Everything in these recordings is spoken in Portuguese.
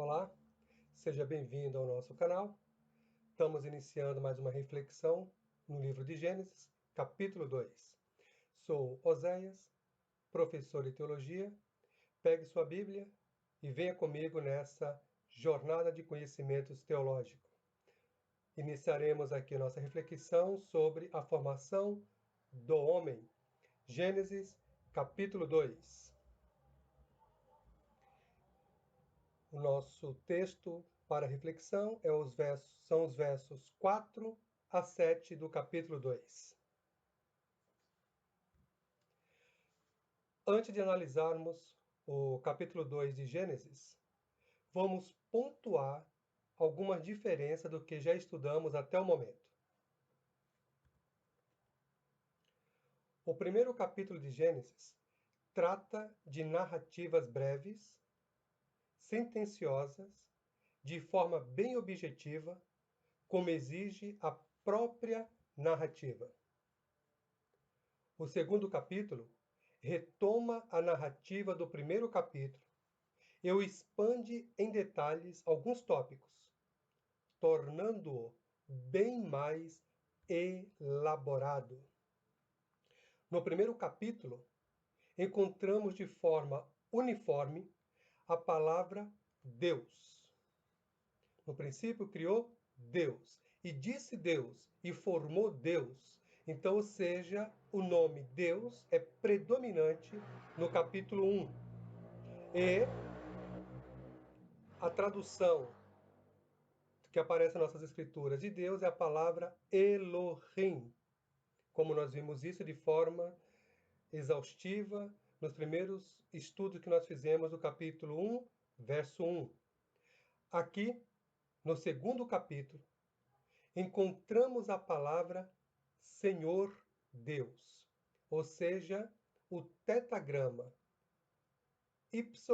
Olá, seja bem-vindo ao nosso canal. Estamos iniciando mais uma reflexão no livro de Gênesis, capítulo 2. Sou Oséias, professor de teologia. Pegue sua Bíblia e venha comigo nessa jornada de conhecimentos teológico. Iniciaremos aqui nossa reflexão sobre a formação do homem. Gênesis, capítulo 2. O nosso texto para reflexão são os versos 4 a 7 do capítulo 2. Antes de analisarmos o capítulo 2 de Gênesis, vamos pontuar algumas diferenças do que já estudamos até o momento. O primeiro capítulo de Gênesis trata de narrativas breves, sentenciosas, de forma bem objetiva, como exige a própria narrativa. O segundo capítulo retoma a narrativa do primeiro capítulo e o expande em detalhes alguns tópicos, tornando-o bem mais elaborado. No primeiro capítulo, encontramos de forma uniforme a palavra Deus. No princípio criou Deus, e disse Deus, e formou Deus. Então, ou seja, o nome Deus é predominante no capítulo 1. E a tradução que aparece nas nossas escrituras de Deus é a palavra Elohim, como nós vimos isso de forma exaustiva nos primeiros estudos que nós fizemos do capítulo 1, verso 1. Aqui, no segundo capítulo, encontramos a palavra Senhor Deus, ou seja, o tetragrama YHWH,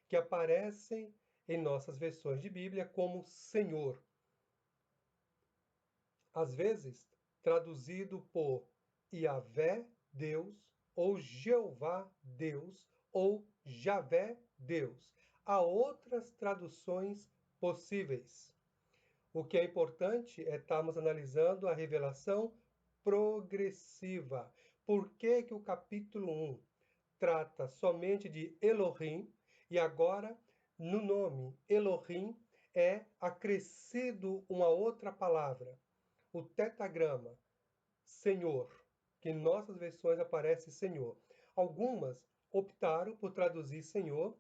que aparecem em nossas versões de Bíblia como Senhor. Às vezes, traduzido por Yahvé Deus, ou Jeová Deus, ou Javé Deus. Há outras traduções possíveis. O que é importante é estarmos analisando a revelação progressiva. Por que que o capítulo 1 trata somente de Elohim e agora, no nome Elohim, é acrescido uma outra palavra, o tetragrama Senhor, que em nossas versões aparece Senhor. Algumas optaram por traduzir Senhor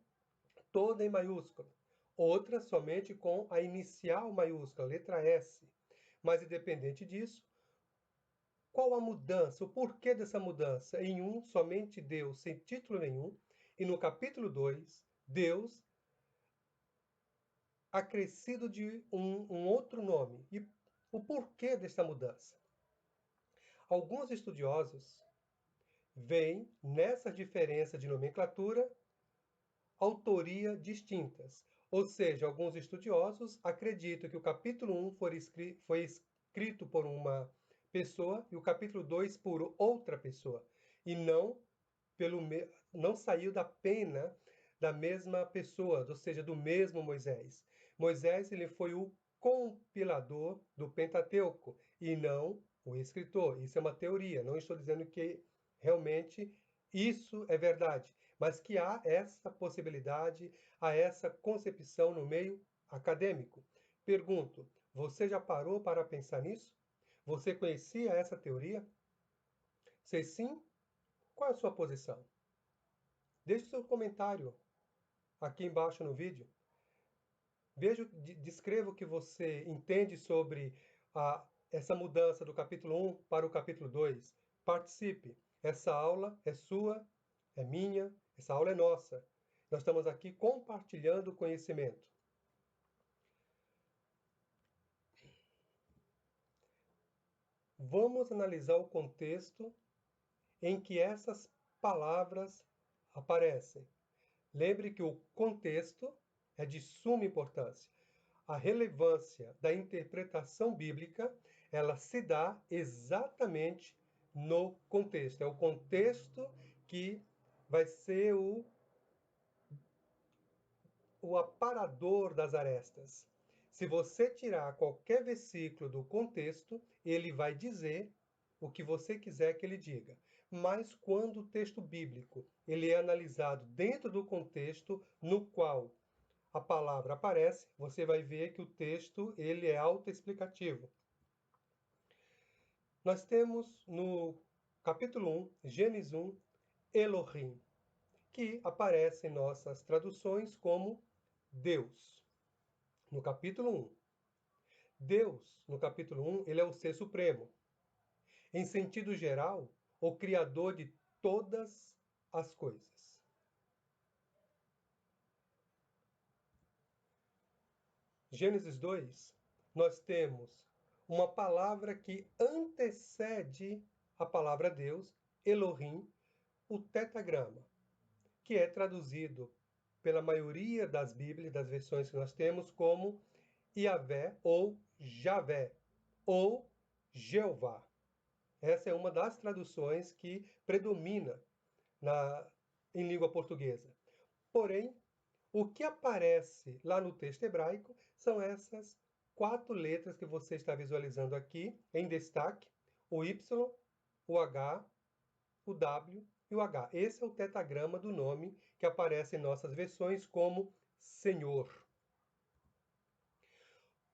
toda em maiúsculo, outras somente com a inicial maiúscula, letra S. Mas independente disso, qual a mudança, o porquê dessa mudança? Em um, somente Deus, sem título nenhum, e no capítulo 2, Deus acrescido de um outro nome. E o porquê desta mudança? Alguns estudiosos veem nessa diferença de nomenclatura autoria distintas. Ou seja, alguns estudiosos acreditam que o capítulo 1 foi escrito por uma pessoa e o capítulo 2 por outra pessoa. E não saiu da pena da mesma pessoa, ou seja, do mesmo Moisés. Moisés ele foi o compilador do Pentateuco e não o escritor. Isso é uma teoria, não estou dizendo que realmente isso é verdade, mas que há essa possibilidade, há essa concepção no meio acadêmico. Pergunto, você já parou para pensar nisso? Você conhecia essa teoria? Se sim, qual é a sua posição? Deixe o seu comentário aqui embaixo no vídeo. Descreva o que você entende sobre essa mudança do capítulo 1 para o capítulo 2. Participe. Essa aula é sua, é minha, essa aula é nossa. Nós estamos aqui compartilhando conhecimento. Vamos analisar o contexto em que essas palavras aparecem. Lembre que o contexto é de suma importância. A relevância da interpretação bíblica, ela se dá exatamente no contexto. É o contexto que vai ser o o aparador das arestas. Se você tirar qualquer versículo do contexto, ele vai dizer o que você quiser que ele diga. Mas quando o texto bíblico ele é analisado dentro do contexto no qual a palavra aparece, você vai ver que o texto ele é autoexplicativo. Nós temos no capítulo 1, Gênesis 1, Elohim, que aparece em nossas traduções como Deus. No capítulo 1. Deus, no capítulo 1, ele é o Ser Supremo. Em sentido geral, o Criador de todas as coisas. Gênesis 2, nós temos uma palavra que antecede a palavra Deus, Elohim, o tetragrama, que é traduzido pela maioria das Bíblias, das versões que nós temos, como Yahvé ou Javé ou Jeová. Essa é uma das traduções que predomina em língua portuguesa. Porém, o que aparece lá no texto hebraico são essas 4 letras que você está visualizando aqui em destaque: o Y, o H, o W e o H. Esse é o tetragrama do nome que aparece em nossas versões como Senhor.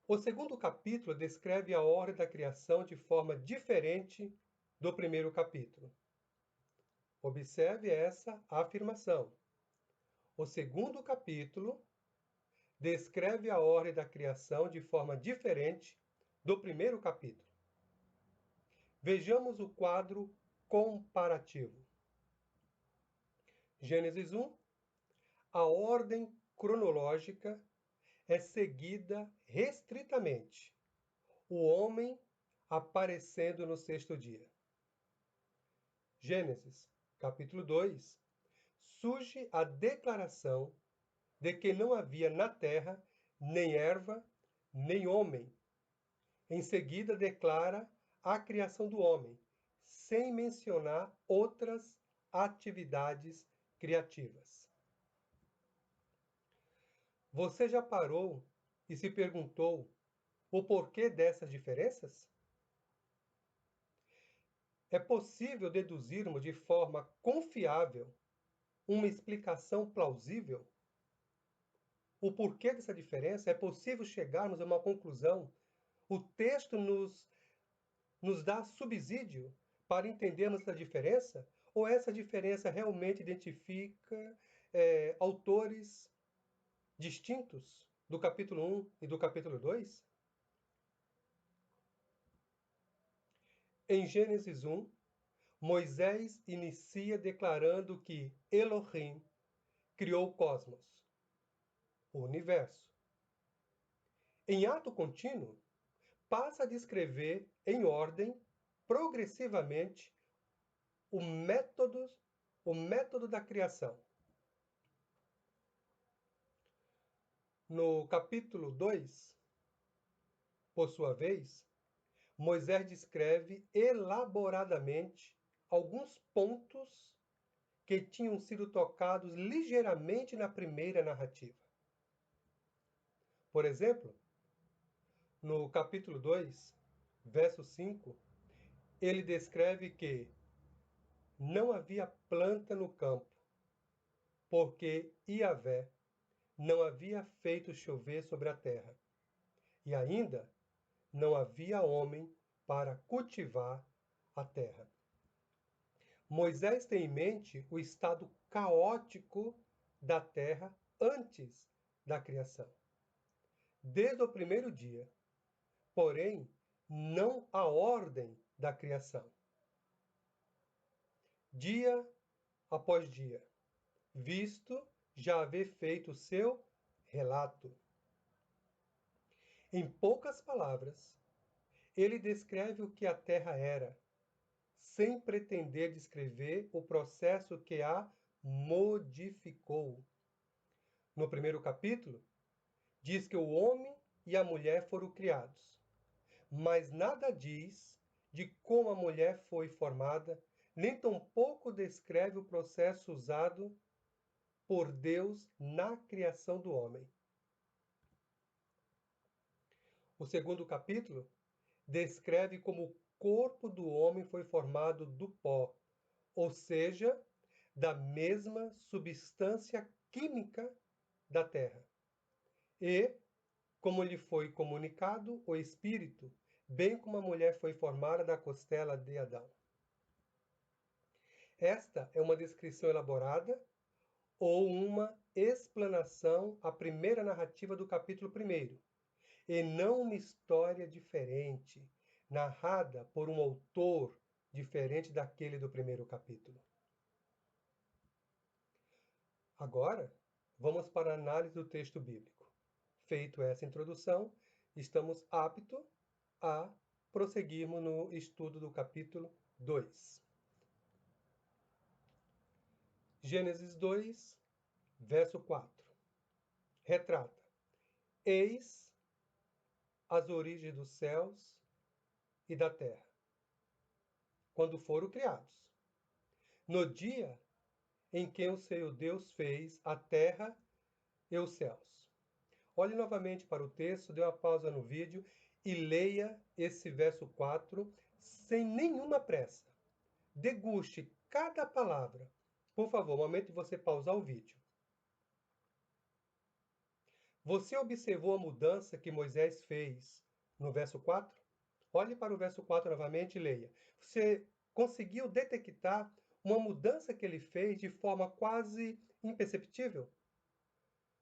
O segundo capítulo descreve a ordem da criação de forma diferente do primeiro capítulo. Observe essa afirmação. O segundo capítulo descreve a ordem da criação de forma diferente do primeiro capítulo. Vejamos o quadro comparativo. Gênesis 1. A ordem cronológica é seguida restritamente. O homem aparecendo no sexto dia. Gênesis, capítulo 2, surge a declaração de que não havia na terra nem erva, nem homem. Em seguida, declara a criação do homem, sem mencionar outras atividades criativas. Você já parou e se perguntou o porquê dessas diferenças? É possível deduzirmos de forma confiável uma explicação plausível? O porquê dessa diferença? É possível chegarmos a uma conclusão? O texto nos dá subsídio para entendermos essa diferença? Ou essa diferença realmente identifica autores distintos do capítulo 1 e do capítulo 2? Em Gênesis 1, Moisés inicia declarando que Elohim criou o cosmos, o universo. Em ato contínuo, passa a descrever em ordem, progressivamente, o método da criação. No capítulo 2, por sua vez, Moisés descreve elaboradamente alguns pontos que tinham sido tocados ligeiramente na primeira narrativa. Por exemplo, no capítulo 2, verso 5, ele descreve que não havia planta no campo, porque Yahvé não havia feito chover sobre a terra, e ainda não havia homem para cultivar a terra. Moisés tem em mente o estado caótico da terra antes da criação. Desde o primeiro dia, porém, não a ordem da criação. Dia após dia, visto já haver feito o seu relato. Em poucas palavras, ele descreve o que a terra era, sem pretender descrever o processo que a modificou. No primeiro capítulo, diz que o homem e a mulher foram criados, mas nada diz de como a mulher foi formada, nem tampouco descreve o processo usado por Deus na criação do homem. O segundo capítulo descreve como o corpo do homem foi formado do pó, ou seja, da mesma substância química da terra. E como lhe foi comunicado o Espírito, bem como a mulher foi formada da costela de Adão. Esta é uma descrição elaborada ou uma explanação à primeira narrativa do capítulo 1, e não uma história diferente, narrada por um autor diferente daquele do primeiro capítulo. Agora, vamos para a análise do texto bíblico. Feito essa introdução, estamos aptos a prosseguirmos no estudo do capítulo 2. Gênesis 2, verso 4. Retrata: Eis as origens dos céus e da terra, quando foram criados. No dia em que o Senhor Deus fez a terra e os céus. Olhe novamente para o texto, dê uma pausa no vídeo e leia esse verso 4 sem nenhuma pressa. Deguste cada palavra. Por favor, momento de você pausar o vídeo. Você observou a mudança que Moisés fez no verso 4? Olhe para o verso 4 novamente e leia. Você conseguiu detectar uma mudança que ele fez de forma quase imperceptível?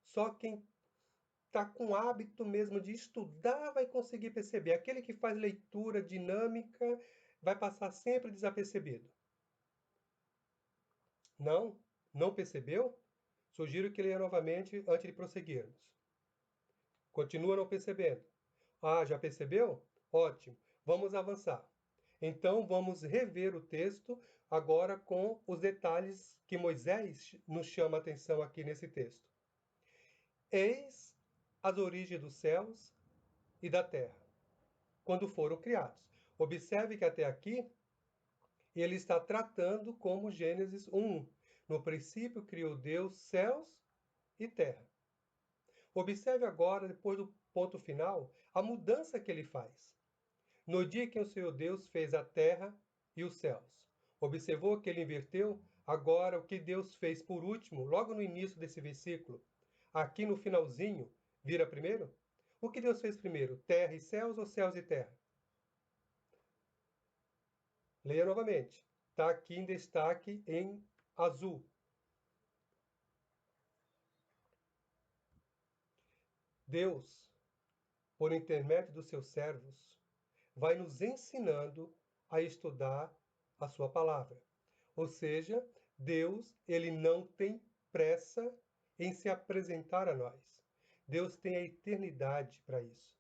Só quem está com hábito mesmo de estudar vai conseguir perceber. Aquele que faz leitura dinâmica vai passar sempre desapercebido. Não? Não percebeu? Sugiro que leia novamente antes de prosseguirmos. Continua não percebendo? Ah, já percebeu? Ótimo. Vamos avançar. Então, vamos rever o texto agora com os detalhes que Moisés nos chama a atenção aqui nesse texto. Eis as origens dos céus e da terra, quando foram criados. Observe que até aqui ele está tratando como Gênesis 1. No princípio criou Deus céus e terra. Observe agora, depois do ponto final, a mudança que ele faz. No dia que o Senhor Deus fez a terra e os céus. Observou que ele inverteu? Agora, o que Deus fez por último, logo no início desse versículo, aqui no finalzinho, vira primeiro? O que Deus fez primeiro? Terra e céus ou céus e terra? Leia novamente. Está aqui em destaque em azul. Deus, por intermédio dos seus servos, vai nos ensinando a estudar a sua palavra. Ou seja, Deus, ele não tem pressa em se apresentar a nós. Deus tem a eternidade para isso.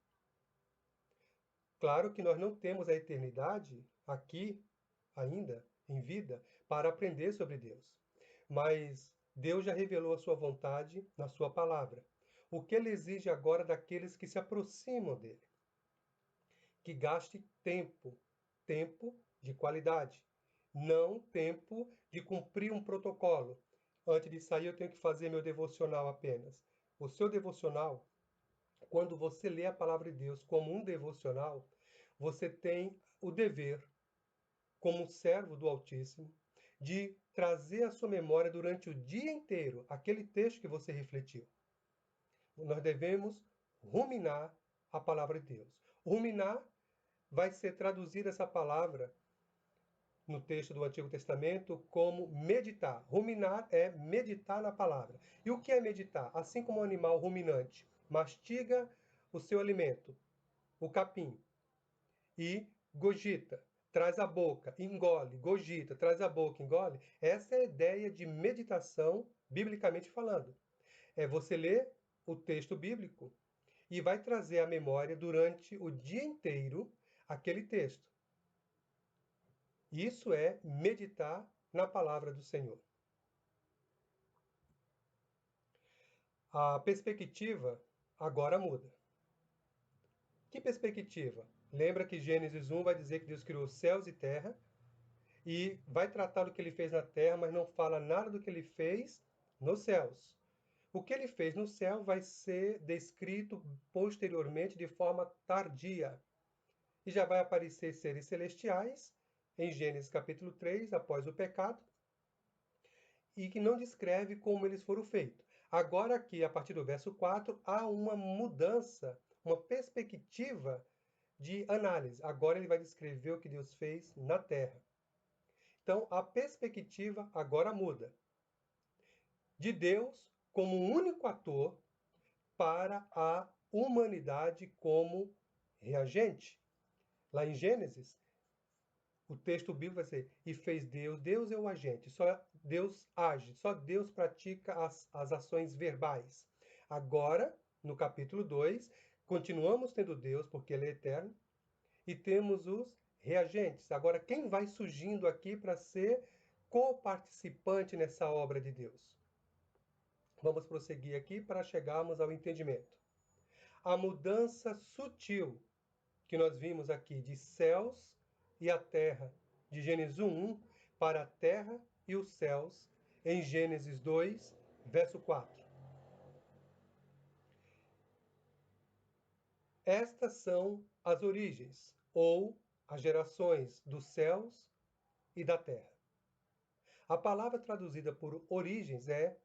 Claro que nós não temos a eternidade aqui ainda em vida para aprender sobre Deus. Mas Deus já revelou a sua vontade na sua palavra. O que ele exige agora daqueles que se aproximam dele? Que gaste tempo, tempo de qualidade, não tempo de cumprir um protocolo. Antes de sair, eu tenho que fazer meu devocional apenas. O seu devocional, quando você lê a palavra de Deus como um devocional, você tem o dever, como servo do Altíssimo, de trazer à sua memória durante o dia inteiro aquele texto que você refletiu. Nós devemos ruminar a palavra de Deus. Ruminar vai ser traduzida essa palavra no texto do Antigo Testamento como meditar. Ruminar é meditar na palavra. E o que é meditar? Assim como o animal ruminante mastiga o seu alimento, o capim, e gogita, traz a boca, engole, gogita, traz a boca, engole. Essa é a ideia de meditação, biblicamente falando. É você ler o texto bíblico e vai trazer à memória durante o dia inteiro aquele texto. Isso é meditar na palavra do Senhor. A perspectiva agora muda. Que perspectiva? Lembra que Gênesis 1 vai dizer que Deus criou céus e terra e vai tratar do que ele fez na terra, mas não fala nada do que ele fez nos céus. O que ele fez no céu vai ser descrito posteriormente de forma tardia. E já vai aparecer seres celestiais em Gênesis capítulo 3, após o pecado, e que não descreve como eles foram feitos. Agora aqui, a partir do verso 4, há uma mudança, uma perspectiva de análise. Agora ele vai descrever o que Deus fez na terra. Então, a perspectiva agora muda. De Deus como único ator para a humanidade como reagente. Lá em Gênesis, o texto bíblico vai ser, e fez Deus, Deus é o agente, só Deus age, só Deus pratica as ações verbais. Agora, no capítulo 2, continuamos tendo Deus, porque Ele é eterno, e temos os reagentes. Agora, quem vai surgindo aqui para ser coparticipante nessa obra de Deus? Vamos prosseguir aqui para chegarmos ao entendimento. A mudança sutil que nós vimos aqui de céus e a terra, de Gênesis 1, para a terra e os céus, em Gênesis 2, verso 4. Estas são as origens, ou as gerações dos céus e da terra. A palavra traduzida por origens é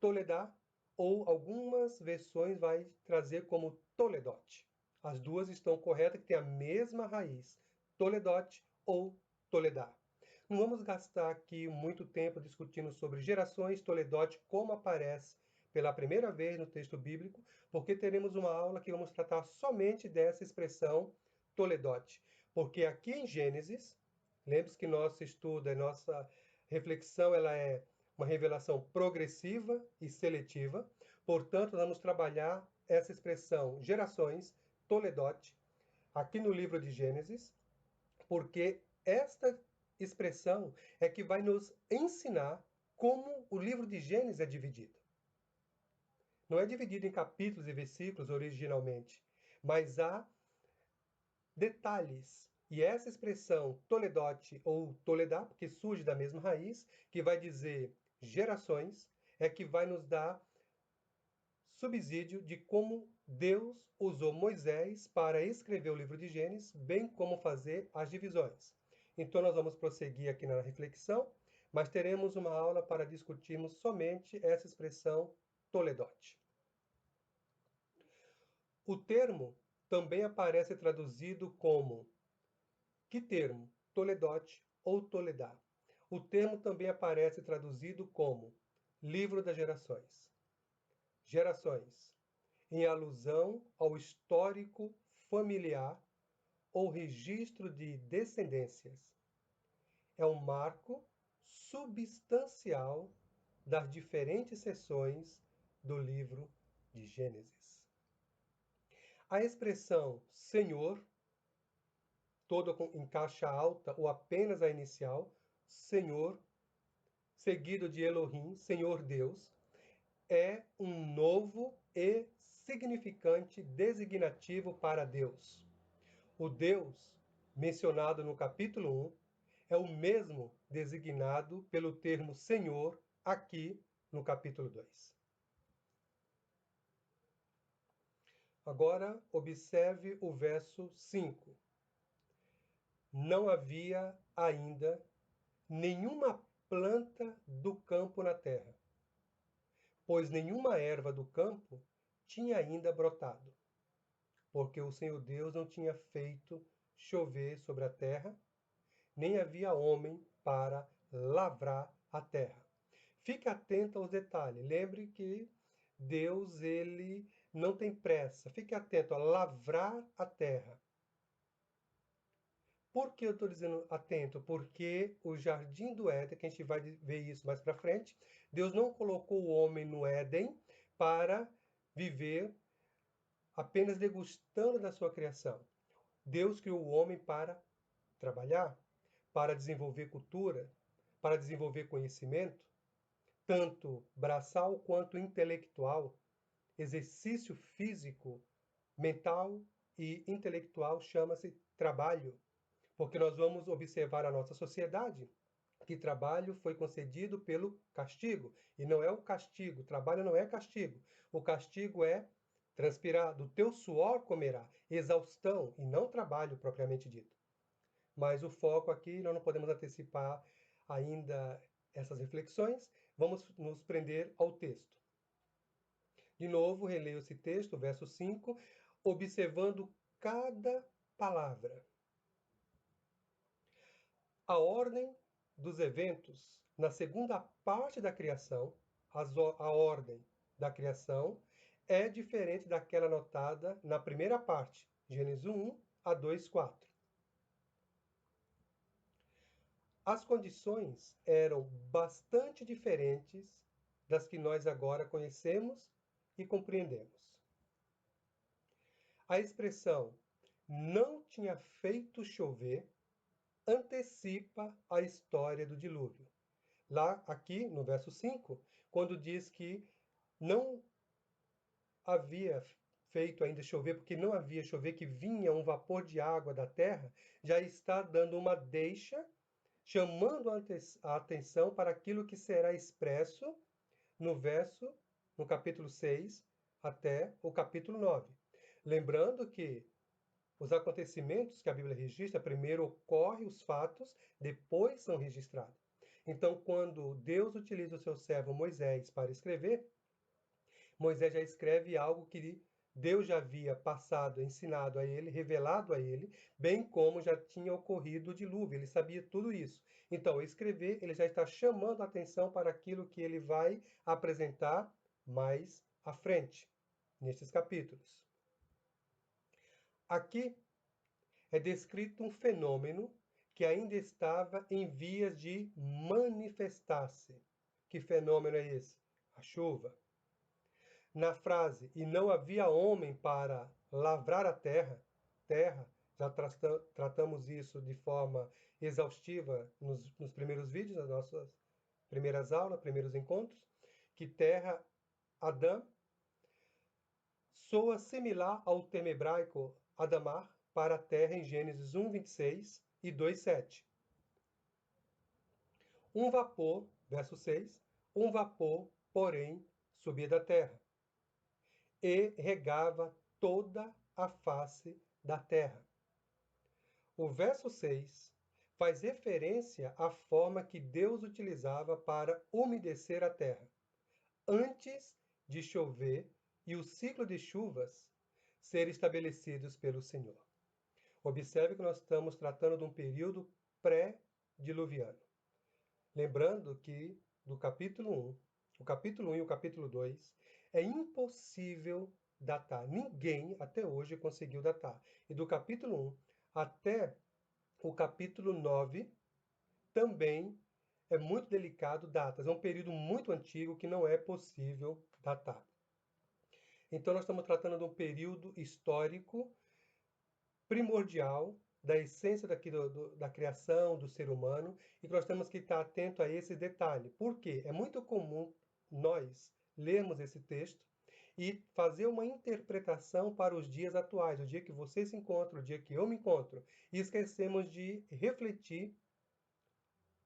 Toledá, ou algumas versões vai trazer como Toledote. As duas estão corretas, que têm a mesma raiz, Toledote ou Toledá. Não vamos gastar aqui muito tempo discutindo sobre gerações, Toledote, como aparece pela primeira vez no texto bíblico, porque teremos uma aula que vamos tratar somente dessa expressão Toledote. Porque aqui em Gênesis, lembre-se que nosso estudo, nossa reflexão, ela é uma revelação progressiva e seletiva. Portanto, vamos trabalhar essa expressão gerações, Toledote, aqui no livro de Gênesis, porque esta expressão é que vai nos ensinar como o livro de Gênesis é dividido. Não é dividido em capítulos e versículos originalmente, mas há detalhes. E essa expressão Toledote ou Toledá, porque surge da mesma raiz, que vai dizer gerações, é que vai nos dar subsídio de como Deus usou Moisés para escrever o livro de Gênesis, bem como fazer as divisões. Então nós vamos prosseguir aqui na reflexão, mas teremos uma aula para discutirmos somente essa expressão Toledote. O termo também aparece traduzido como que termo? Toledote ou Toledá. O termo também aparece traduzido como Livro das Gerações. Gerações, em alusão ao histórico familiar ou registro de descendências. É um marco substancial das diferentes seções do livro de Gênesis. A expressão Senhor, toda em caixa alta ou apenas a inicial, Senhor, seguido de Elohim, Senhor Deus, é um novo e significante designativo para Deus. O Deus mencionado no capítulo 1 é o mesmo designado pelo termo Senhor aqui no capítulo 2. Agora, observe o verso 5. Não havia ainda nenhuma planta do campo na terra, pois nenhuma erva do campo tinha ainda brotado, porque o Senhor Deus não tinha feito chover sobre a terra, nem havia homem para lavrar a terra. Fique atento aos detalhes. Lembre que Deus, ele não tem pressa. Fique atento a lavrar a terra. Por que eu estou dizendo atento? Porque o jardim do Éden, que a gente vai ver isso mais para frente, Deus não colocou o homem no Éden para viver apenas degustando da sua criação. Deus criou o homem para trabalhar, para desenvolver cultura, para desenvolver conhecimento, tanto braçal quanto intelectual, exercício físico, mental e intelectual chama-se trabalho, porque nós vamos observar a nossa sociedade que trabalho foi concedido pelo castigo, e não é o castigo, trabalho não é castigo. O castigo é transpirar, do teu suor comerá, exaustão, e não trabalho propriamente dito. Mas o foco aqui, nós não podemos antecipar ainda essas reflexões, vamos nos prender ao texto. De novo, releio esse texto, verso 5, observando cada palavra. A ordem dos eventos na segunda parte da criação, a ordem da criação, é diferente daquela notada na primeira parte, Gênesis 1 a 2:4. As condições eram bastante diferentes das que nós agora conhecemos e compreendemos. A expressão "não tinha feito chover" antecipa a história do dilúvio. Lá, aqui, no verso 5, quando diz que não havia feito ainda chover, porque não havia chover, que vinha um vapor de água da terra, já está dando uma deixa, chamando a atenção para aquilo que será expresso no capítulo 6 até o capítulo 9. Lembrando que os acontecimentos que a Bíblia registra, primeiro ocorrem os fatos, depois são registrados. Então, quando Deus utiliza o seu servo Moisés para escrever, Moisés já escreve algo que Deus já havia passado, ensinado a ele, revelado a ele, bem como já tinha ocorrido o dilúvio, ele sabia tudo isso. Então, ao escrever, ele já está chamando a atenção para aquilo que ele vai apresentar mais à frente, nestes capítulos. Aqui é descrito um fenômeno que ainda estava em vias de manifestar-se. Que fenômeno é esse? A chuva. Na frase, e não havia homem para lavrar a terra, já tratamos isso de forma exaustiva nos primeiros vídeos, nas nossas primeiras aulas, primeiros encontros, que terra, Adão, soa similar ao termo hebraico Adamar, para a terra em Gênesis 1:26 e 2:7. Um vapor, verso 6, um vapor, porém, subia da terra e regava toda a face da terra. O verso 6 faz referência à forma que Deus utilizava para umedecer a terra, antes de chover e o ciclo de chuvas ser estabelecidos pelo Senhor. Observe que nós estamos tratando de um período pré-diluviano. Lembrando que do capítulo 1, o capítulo 1 e o capítulo 2, é impossível datar. Ninguém até hoje conseguiu datar. E do capítulo 1 até o capítulo 9 também é muito delicado datas. É um período muito antigo que não é possível datar. Então nós estamos tratando de um período histórico primordial da essência da criação do ser humano e que nós temos que estar atento a esse detalhe. Por quê? É muito comum nós lermos esse texto e fazer uma interpretação para os dias atuais, o dia que você se encontra, o dia que eu me encontro, e esquecemos de refletir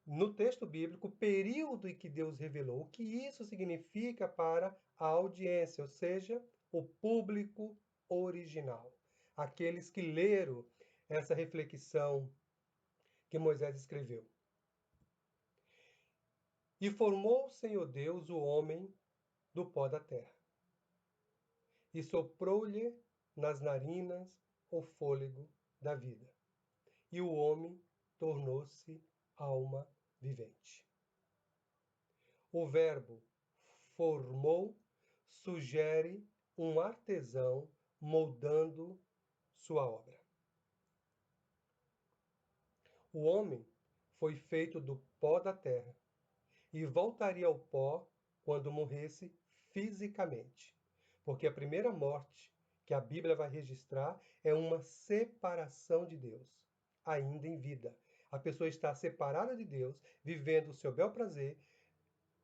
no texto bíblico o período em que Deus revelou, o que isso significa para a audiência, ou seja, o público original. Aqueles que leram essa reflexão que Moisés escreveu. E formou o Senhor Deus o homem do pó da terra, e soprou-lhe nas narinas o fôlego da vida, e o homem tornou-se alma vivente. O verbo formou sugere um artesão moldando sua obra. O homem foi feito do pó da terra e voltaria ao pó quando morresse fisicamente, porque a primeira morte que a Bíblia vai registrar é uma separação de Deus, ainda em vida. A pessoa está separada de Deus, vivendo o seu bel prazer,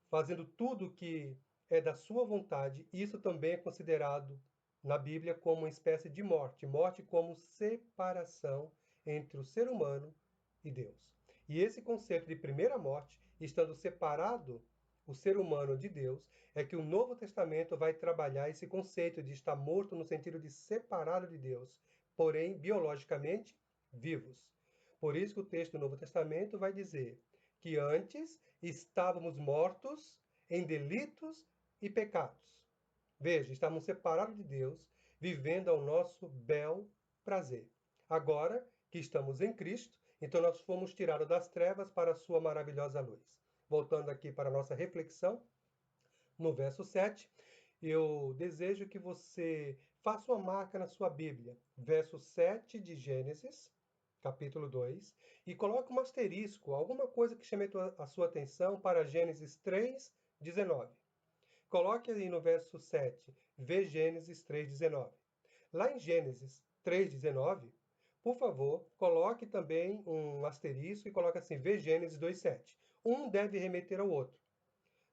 fazendo tudo que é da sua vontade. Isso também é considerado na Bíblia como uma espécie de morte, morte como separação entre o ser humano e Deus. E esse conceito de primeira morte, estando separado o ser humano de Deus, é que o Novo Testamento vai trabalhar esse conceito de estar morto no sentido de separado de Deus, porém biologicamente vivos. Por isso que o texto do Novo Testamento vai dizer que antes estávamos mortos em delitos e pecados. Veja, estávamos separados de Deus, vivendo ao nosso bel prazer. Agora que estamos em Cristo, então nós fomos tirados das trevas para a sua maravilhosa luz. Voltando aqui para a nossa reflexão, no verso 7, eu desejo que você faça uma marca na sua Bíblia, verso 7 de Gênesis, capítulo 2, e coloque um asterisco, alguma coisa que chame a sua atenção para Gênesis 3, 19. Coloque aí no verso 7, vê Gênesis 3,19. Lá em Gênesis 3,19, por favor, coloque também um asterisco e coloque assim, vê Gênesis 2,7. Um deve remeter ao outro.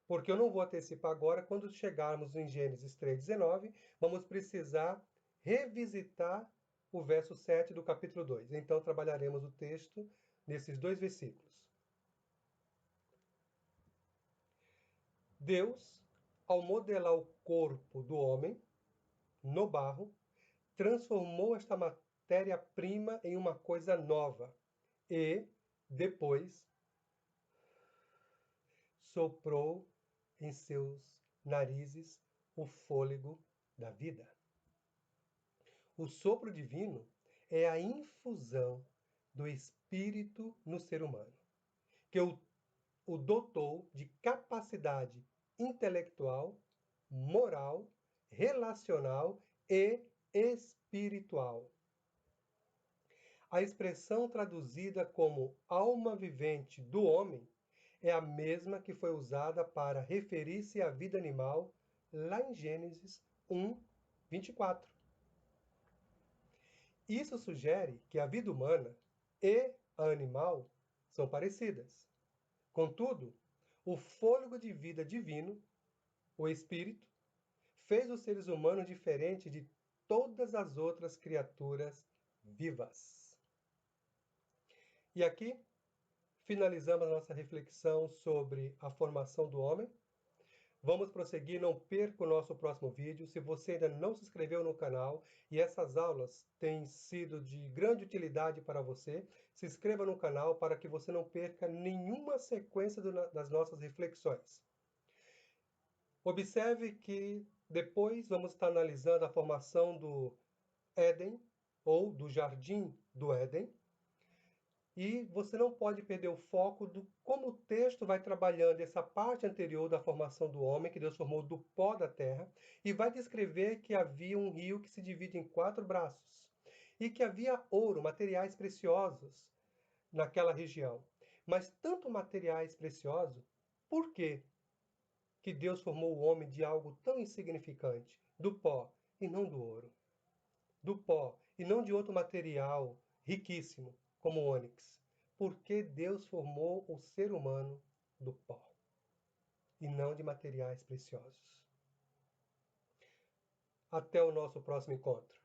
Porque eu não vou antecipar agora, quando chegarmos em Gênesis 3,19, vamos precisar revisitar o verso 7 do capítulo 2. Então, trabalharemos o texto nesses dois versículos. Deus, ao modelar o corpo do homem no barro, transformou esta matéria-prima em uma coisa nova e, depois, soprou em seus narizes o fôlego da vida. O sopro divino é a infusão do Espírito no ser humano, que o dotou de capacidade intelectual, moral, relacional e espiritual. A expressão traduzida como alma vivente do homem é a mesma que foi usada para referir-se à vida animal lá em Gênesis 1, 24. Isso sugere que a vida humana e a animal são parecidas. Contudo, o fôlego de vida divino, o Espírito, fez os seres humanos diferentes de todas as outras criaturas vivas. E aqui finalizamos a nossa reflexão sobre a formação do homem. Vamos prosseguir, não perca o nosso próximo vídeo. Se você ainda não se inscreveu no canal e essas aulas têm sido de grande utilidade para você, se inscreva no canal para que você não perca nenhuma sequência das nossas reflexões. Observe que depois vamos estar analisando a formação do Éden, ou do Jardim do Éden, e você não pode perder o foco do como o texto vai trabalhando essa parte anterior da formação do homem, que Deus formou do pó da terra, e vai descrever que havia um rio que se divide em 4 braços, e que havia ouro, materiais preciosos naquela região. Mas tanto materiais preciosos, por quê que Deus formou o homem de algo tão insignificante, do pó e não do ouro? Do pó e não de outro material riquíssimo, como o ônix. Porque Deus formou o ser humano do pó e não de materiais preciosos. Até o nosso próximo encontro.